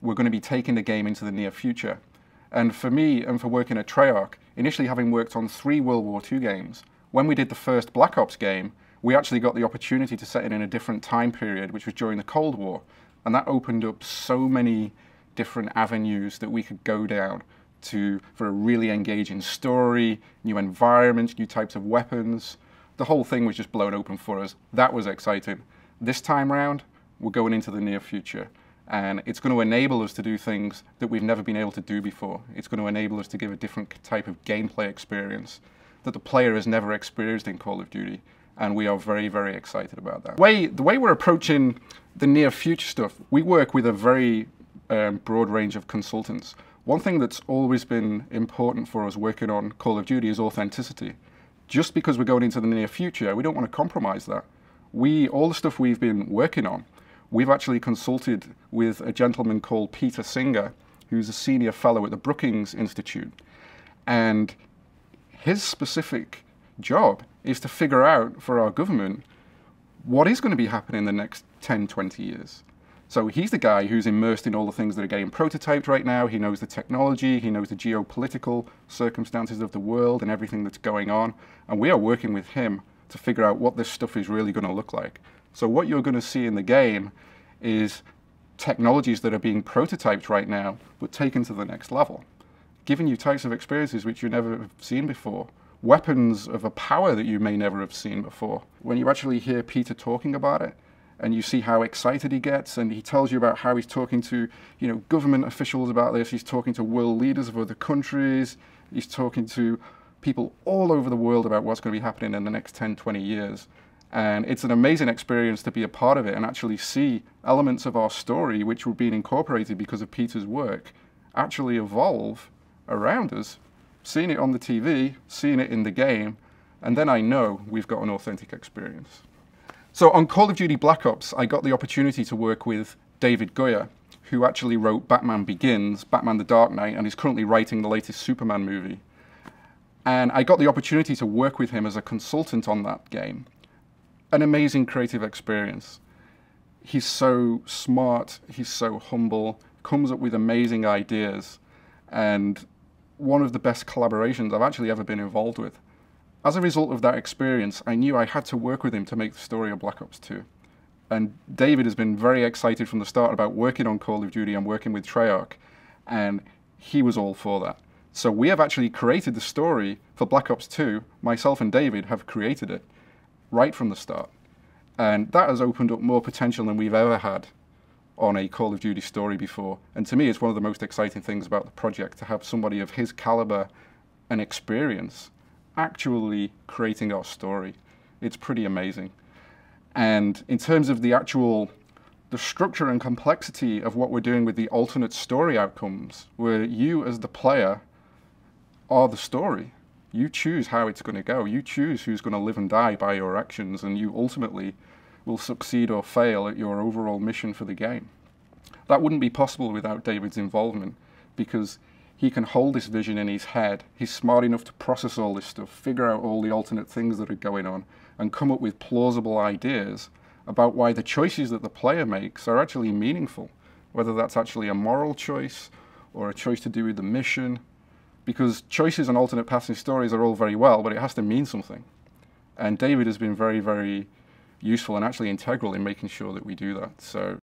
we're going to be taking the game into the near future. And for me, and for working at Treyarch, initially having worked on 3 World War II games, when we did the first Black Ops game, we actually got the opportunity to set it in a different time period, which was during the Cold War. And that opened up so many different avenues that we could go down for a really engaging story, new environments, new types of weapons. The whole thing was just blown open for us. That was exciting. This time around, we're going into the near future. And it's going to enable us to do things that we've never been able to do before. It's going to enable us to give a different type of gameplay experience that the player has never experienced in Call of Duty. And we are very, very excited about that. The way we're approaching the near future stuff, we work with a very broad range of consultants. One thing that's always been important for us working on Call of Duty is authenticity. Just because we're going into the near future, we don't want to compromise that. All the stuff we've been working on, we've actually consulted with a gentleman called Peter Singer, who's a senior fellow at the Brookings Institute. And his specific job is to figure out for our government what is going to be happening in the next 10, 20 years. So he's the guy who's immersed in all the things that are getting prototyped right now. He knows the technology, he knows the geopolitical circumstances of the world and everything that's going on. And we are working with him to figure out what this stuff is really going to look like. So what you're going to see in the game is technologies that are being prototyped right now, but taken to the next level, giving you types of experiences which you never have seen before, weapons of a power that you may never have seen before. When you actually hear Peter talking about it, and you see how excited he gets, and he tells you about how he's talking to, government officials about this, he's talking to world leaders of other countries, he's talking to people all over the world about what's going to be happening in the next 10, 20 years. And it's an amazing experience to be a part of it and actually see elements of our story, which were being incorporated because of Peter's work, actually evolve around us, seeing it on the TV, seeing it in the game, and then I know we've got an authentic experience. So on Call of Duty Black Ops, I got the opportunity to work with David Goyer, who actually wrote Batman Begins, Batman the Dark Knight, and is currently writing the latest Superman movie. And I got the opportunity to work with him as a consultant on that game. An amazing creative experience. He's so smart, he's so humble, comes up with amazing ideas, and one of the best collaborations I've actually ever been involved with. As a result of that experience, I knew I had to work with him to make the story of Black Ops 2. And David has been very excited from the start about working on Call of Duty and working with Treyarch, and he was all for that. So we have actually created the story for Black Ops 2. Myself and David have created it right from the start. And that has opened up more potential than we've ever had on a Call of Duty story before. And to me, it's one of the most exciting things about the project, to have somebody of his caliber and experience actually creating our story. It's pretty amazing. And in terms of the structure and complexity of what we're doing with the alternate story outcomes, where you as the player are the story. You choose how it's going to go. You choose who's going to live and die by your actions, and you ultimately will succeed or fail at your overall mission for the game. That wouldn't be possible without David's involvement, because he can hold this vision in his head. He's smart enough to process all this stuff, figure out all the alternate things that are going on, and come up with plausible ideas about why the choices that the player makes are actually meaningful, whether that's actually a moral choice or a choice to do with the mission, because choices and alternate paths in stories are all very well, but it has to mean something. And David has been very, very useful and actually integral in making sure that we do that. So